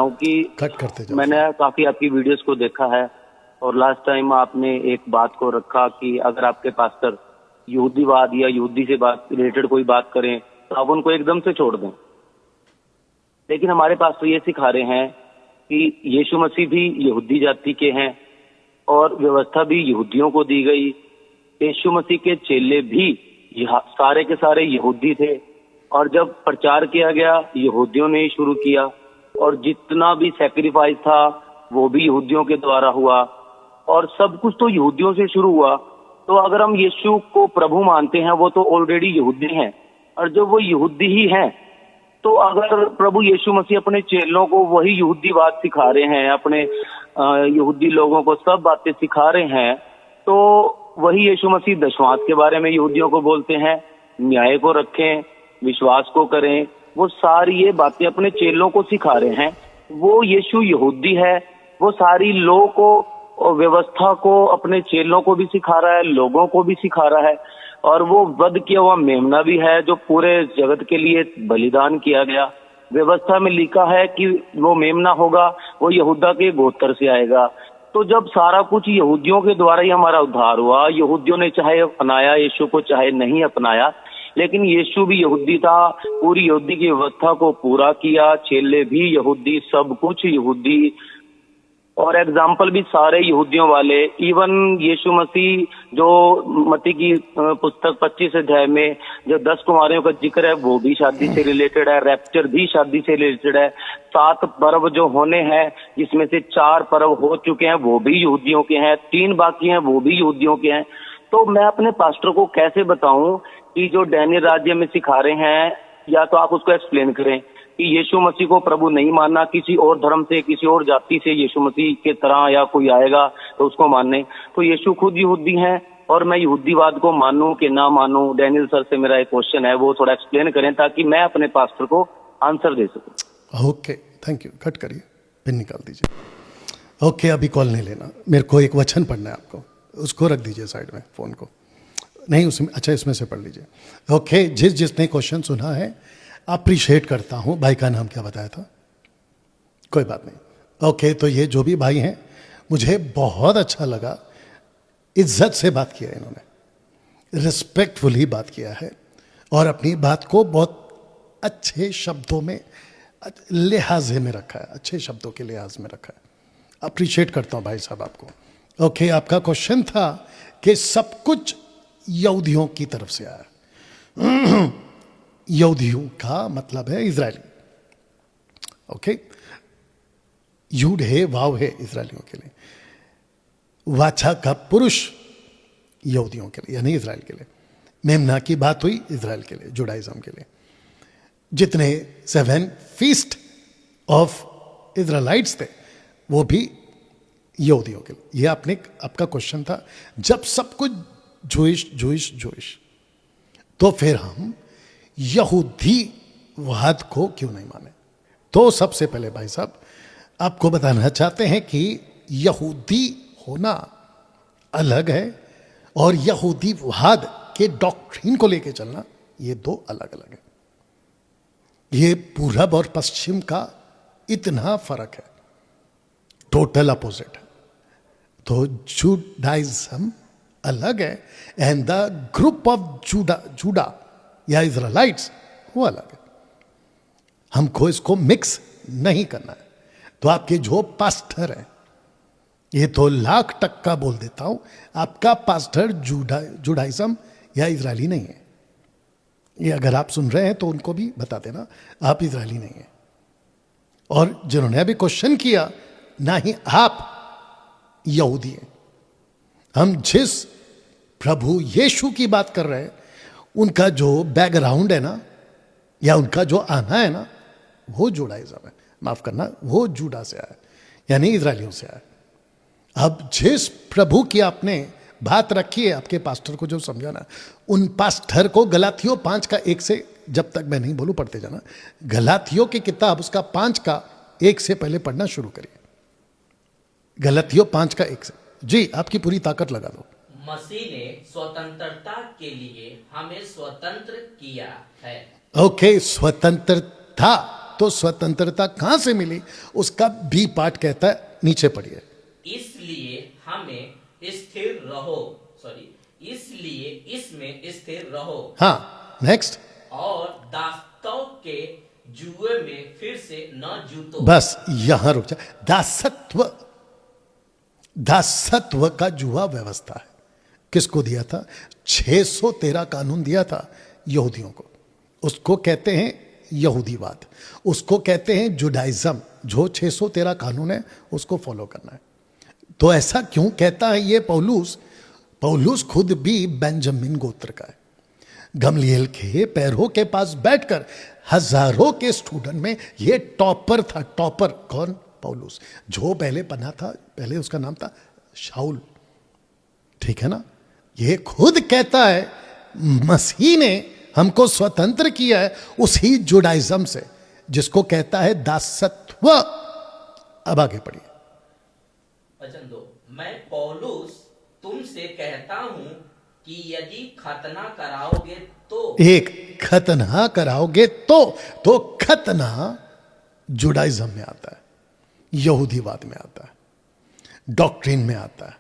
कि कट करते जाओ। मैंने काफी आपकी वीडियोस को देखा है और लास्ट टाइम आपने एक बात को रखा कि अगर आपके पास्टर यहूदीवाद या यहूदी से बात रिलेटेड कोई बात करें तो आप उनको एकदम से छोड़ दें। लेकिन हमारे पास्टर ये सिखा रहे हैं कि यीशु मसीह भी यहूदी जाति के हैं और व्यवस्था भी यहूदियों को दी गई। यीशु मसीह के चेले भी सारे के सारे यहूदी थे और जब प्रचार किया गया यहूदियों ने ही शुरू किया और जितना भी सैक्रिफाइस था वो भी यहूदियों के द्वारा हुआ और सब कुछ तो यहूदियों से शुरू हुआ। तो अगर हम यीशु को प्रभु मानते हैं वो तो ऑलरेडी यहूदी हैं और जब वो यहूदी ही हैं तो अगर प्रभु यीशु मसीह अपने चेलों को वही यहूदीवाद सिखा रहे हैं, अपने यहूदी लोगों को सब बातें सिखा रहे हैं, तो वही यीशु मसीह दशवांश के बारे में यहूदियों को बोलते हैं, न्याय को रखें, विश्वास को करें, वो सारी ये बातें अपने चेलों को सिखा रहे हैं। वो यीशु यहूदी है, वो सारी लॉ को और व्यवस्था को अपने चेलों को भी सिखा रहा है, लोगों को भी सिखा रहा है और वो वध किया हुआ मेमना भी है जो पूरे जगत के लिए बलिदान किया गया। व्यवस्था में लिखा है कि वो मेमना होगा, वो यहूदा के गोत्र से आएगा। तो जब सारा कुछ यहूदियों के द्वारा ही हमारा उद्धार हुआ, यहूदियों ने चाहे अपनाया यीशु को चाहे नहीं अपनाया, लेकिन यीशु भी यहूदी था, पूरी यहूदी की व्यवस्था को पूरा किया, चेले भी यहूदी, सब कुछ यहूदी और एग्जाम्पल भी सारे यहूदियों वाले। इवन यीशु मसीह जो मत्ती की पुस्तक 25 अध्याय में जो 10 कुमारियों का जिक्र है वो भी शादी से रिलेटेड है, रैप्चर भी शादी से रिलेटेड है, 7 पर्व जो होने हैं जिसमें से 4 पर्व हो चुके हैं वो भी यहूदियों के हैं, 3 बाकी हैं वो भी यहूदियों के हैं। तो मैं अपने पास्टर को कैसे बताऊं कि जो डैनियल राज्य में सिखा रहे हैं, या तो आप उसको एक्सप्लेन करें कि यीशु मसीह को प्रभु नहीं मानना, किसी और धर्म से किसी और जाति से यीशु मसीह के तरह या कोई आएगा तो उसको मानने, तो यीशु खुद यहूदी हैं और मैं यहूदीवाद को मानूं कि ना मानूं। डैनियल सर से मेरा एक क्वेश्चन है, वो थोड़ा एक्सप्लेन करें ताकि मैं अपने पास्टर को आंसर दे सकूं। Okay, thank you. कट करिए, पिन निकाल दीजिए। ओके, अभी कॉल नहीं लेना, मेरे को एक वचन पढ़ना है आपको, उसको रख दीजिए साइड में, फोन को नहीं उसमें, अच्छा इसमें से पढ़ लीजिए। ओके, जिसने क्वेश्चन सुना है अप्रिशिएट करता हूं। भाई का नाम क्या बताया था? कोई बात नहीं। ओके, तो ये जो भी भाई हैं मुझे बहुत अच्छा लगा, इज्जत से बात किया इन्होंने, रिस्पेक्टफुली बात किया है और अपनी बात को बहुत अच्छे शब्दों में लिहाजे में रखा है, अच्छे शब्दों के लिहाज में रखा है। अप्रिशिएट करता हूं भाई साहब आपको। ओके, आपका क्वेश्चन था कि सब कुछ यहूदियों की तरफ से आया। यहूदियों का मतलब है इजरायली। ओके, यूड है, वाव है इजरायलियों के लिए, वाचा का पुरुष यहूदियों के लिए यानी इजराइल के लिए, मेमना की बात हुई इजराइल के लिए, जुडाइज्म के लिए। जितने 7 फीस्ट ऑफ इजराइलाइट्स थे वो भी यहूदियों के लिए। ये आपका क्वेश्चन था। जब सब कुछ जूइश तो फिर हम यहूदीवाद को क्यों नहीं माने? तो सबसे पहले भाई साहब आपको बताना चाहते हैं कि यहूदी होना अलग है और यहूदीवाद के डॉक्ट्रिन को लेके चलना ये 2 अलग अलग है। ये पूरब और पश्चिम का इतना फर्क है, टोटल अपोजिट है। तो जुडाइज्म अलग है and the group of JUDA या इजराइलाइट्स वो अलग है। हमको इसको मिक्स नहीं करना है। तो आपके जो पास्टर है, ये तो $1,00,000 बोल देता हूं, आपका पास्टर जुडाइज्म या इजरायली नहीं है। ये अगर आप सुन रहे हैं तो उनको भी बता देना आप इजरायली नहीं है। और जिन्होंने अभी क्वेश्चन किया, ना ही आप यहूदी हैं। हम जिस प्रभु यीशु की बात कर रहे हैं उनका जो बैकग्राउंड है ना, या उनका जो आना है ना, वो जुडाइज्म है, माफ करना, वो जूडा से आया यानी इजरायलियों से आया। अब जिस प्रभु की आपने बात रखी है, आपके पास्टर को जो समझाना, उन पास्टर को गलातियों 5 का 1 से, जब तक मैं नहीं बोलूं पढ़ते जाना, गलातियों की किताब उसका 5 का 1 से पहले पढ़ना शुरू करिए। गलातियों 5 का 1 से। जी, आपकी पूरी ताकत लगा दो। मसीह ने स्वतंत्रता के लिए हमें स्वतंत्र किया है। ओके, स्वतंत्रता तो स्वतंत्रता कहां से मिली, उसका बी पार्ट कहता है, नीचे पढ़िए। इसलिए हमें स्थिर रहो, इसलिए इसमें स्थिर रहो। हाँ, नेक्स्ट। और दासत्व के जुए में फिर से न जूतो। बस यहां रुक जा। दासत्व, दासत्व का जुआ व्यवस्था है। किसको दिया था? 613 कानून दिया था यहूदियों को। उसको कहते हैं यहूदीवाद, उसको कहते हैं जुडाइज्म। जो 613 कानून है उसको फॉलो करना है। तो ऐसा क्यों कहता है ये पौलुस? पौलुस खुद भी बेंजामिन गोत्र का है। गमलीएल के पैरों के पास बैठकर हजारों के स्टूडेंट में ये टॉपर था। टॉपर कौन? पौलुस। जो पहले बना था, पहले उसका नाम था शाऊल, ठीक है ना। ये खुद कहता है मसीह ने हमको स्वतंत्र किया है उसी जुडाइज्म से, जिसको कहता है दासत्व। अब आगे पढ़िए। वचन 2, मैं पौलुस तुमसे कहता हूं कि यदि खतना कराओगे तो। एक, खतना कराओगे तो खतना जुडाइज्म में आता है, यहूदीवाद में आता है, डॉक्ट्रिन में आता है।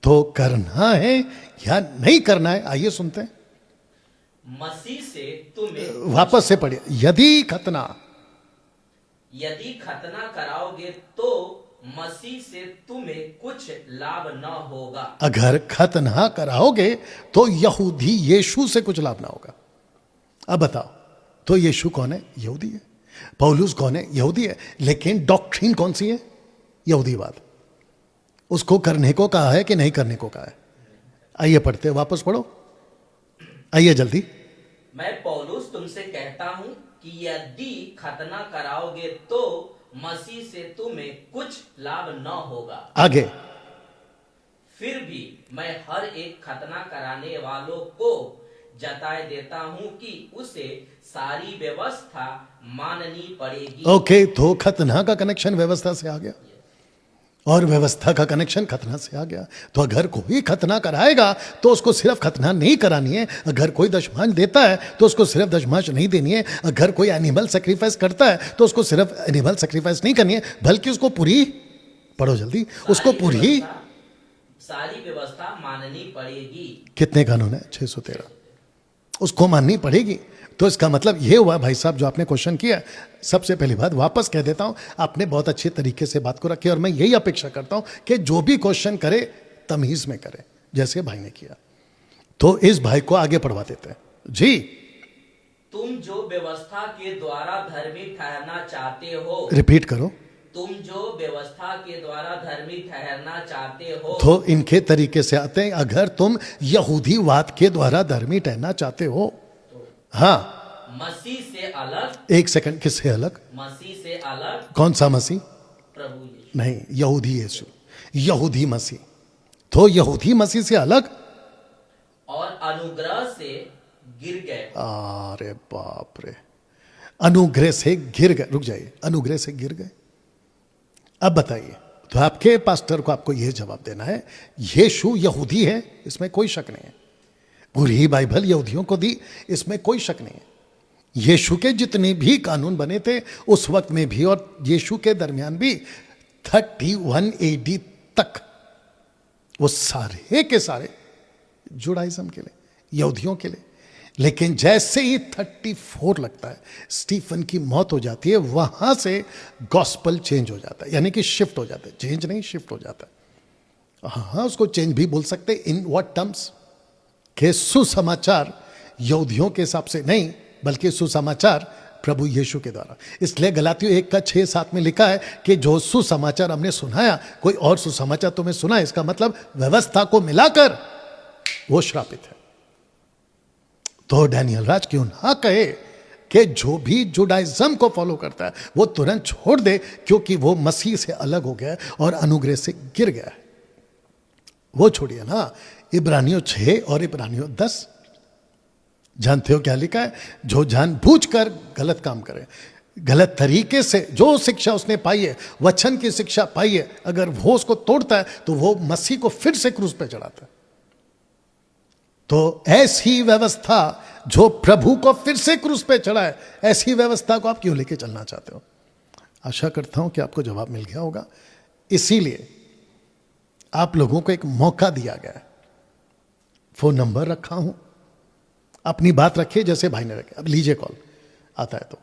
तो करना है या नहीं करना है, आइए सुनते हैं। मसीह से तुम्हें, वापस से पढ़िए। यदि खतना कराओगे तो मसीह से तुम्हें कुछ लाभ न होगा। अगर खतना कराओगे तो यहूदी यीशु से कुछ लाभ ना होगा। अब बताओ, तो यीशु कौन है? यहूदी है। पौलुस कौन है? यहूदी है। लेकिन डॉक्ट्रिन कौन सी है? यहूदीवाद। उसको करने को कहा है कि नहीं करने को कहा है? आइए पढ़ते, वापस पढ़ो, आइए जल्दी। मैं पौलुस तुमसे कहता हूं कि यदि खतना कराओगे तो मसीह से तुम्हें कुछ लाभ न होगा। आगे। फिर भी मैं हर एक खतना कराने वालों को जताए देता हूं कि उसे सारी व्यवस्था माननी पड़ेगी। ओके, तो खतना का कनेक्शन व्यवस्था से आ गया और व्यवस्था का कनेक्शन खतना से आ गया। तो अगर कोई खतना कराएगा तो उसको सिर्फ खतना नहीं करानी है। अगर कोई दशमांश देता है तो उसको सिर्फ दशमांश नहीं देनी है। अगर कोई एनिमल सेक्रीफाइस करता है तो उसको सिर्फ एनिमल सेक्रीफाइस नहीं करनी है, बल्कि उसको पूरी, पढ़ो जल्दी, उसको पूरी सारी व्यवस्था माननी पड़ेगी। कितने कानून है? 613, उसको माननी पड़ेगी। तो इसका मतलब ये हुआ भाई साहब, जो आपने क्वेश्चन किया, सबसे पहली बात वापस कह देता हूं, आपने बहुत अच्छे तरीके से बात को रखी और मैं यही अपेक्षा करता हूं कि जो भी क्वेश्चन करे तमीज में करे, जैसे भाई ने किया। तो इस भाई को आगे पढ़वा देते हैं जी। तुम जो व्यवस्था के द्वारा धर्मी ठहरना चाहते हो, रिपीट करो। तुम जो व्यवस्था के द्वारा धर्मी ठहरना चाहते हो। तो इनके तरीके से आते हैं, अगर तुम यहूदीवाद के द्वारा धर्मी ठहरना चाहते हो, हाँ, मसीह से अलग। एक सेकंड, किससे अलग? मसीह से अलग। कौन सा मसीह? प्रभु यीशु। नहीं, यहूदी यीशु, यहूदी मसीह। तो यहूदी मसीह से अलग और अनुग्रह से गिर गए। अरे बाप रे, अनुग्रह से गिर गए। रुक जाइए, अनुग्रह से गिर गए। अब बताइए, तो आपके पास्टर को आपको यह जवाब देना है, यीशु यहूदी है, इसमें कोई शक नहीं है। पूरी बाइबल यहूदियों को दी, इसमें कोई शक नहीं है। यीशु के जितने भी कानून बने थे उस वक्त में भी और यीशु के दरमियान भी 31 AD तक, वो सारे के सारे जुडाइज्म के लिए, यहूदियों के लिए। लेकिन जैसे ही 34 लगता है, स्टीफन की मौत हो जाती है, वहां से गॉस्पल चेंज हो जाता है, यानी कि शिफ्ट हो जाता है। चेंज नहीं, शिफ्ट हो जाता है। हाँ, उसको चेंज भी बोल सकते। In what terms? के सुसमाचार यहूदियों के हिसाब से नहीं, बल्कि सुसमाचार प्रभु यीशु के द्वारा। इसलिए गलातियों 1:6-7 में लिखा है कि जो सुसमाचार हमने सुनाया, कोई और सुसमाचार तुम्हें सुना, इसका मतलब व्यवस्था को मिलाकर वो श्रापित है। तो डैनियल राज क्यों ना कहे कि जो भी जुडाइज्म को फॉलो करता है वो तुरंत छोड़ दे, क्योंकि वो मसीह से अलग हो गया है और अनुग्रह से गिर गया है। वो छोड़िए ना, इब्रानियों 6 और इब्रानियों 10 जानते हो क्या लिखा है? जो जानबूझकर गलत काम करे, गलत तरीके से जो शिक्षा उसने पाई है, वचन की शिक्षा पाई है, अगर वो उसको तोड़ता है तो वो मसीह को फिर से क्रूस पे चढ़ाता है। तो ऐसी व्यवस्था जो प्रभु को फिर से क्रूस पे चढ़ाए, ऐसी व्यवस्था को आप क्यों लेके चलना चाहते हो? आशा करता हूं कि आपको जवाब मिल गया होगा। इसीलिए आप लोगों को एक मौका दिया गया है। फोन नंबर रखा हूं, अपनी बात रखिए जैसे भाई ने रखे। अब लीजिए कॉल आता है तो।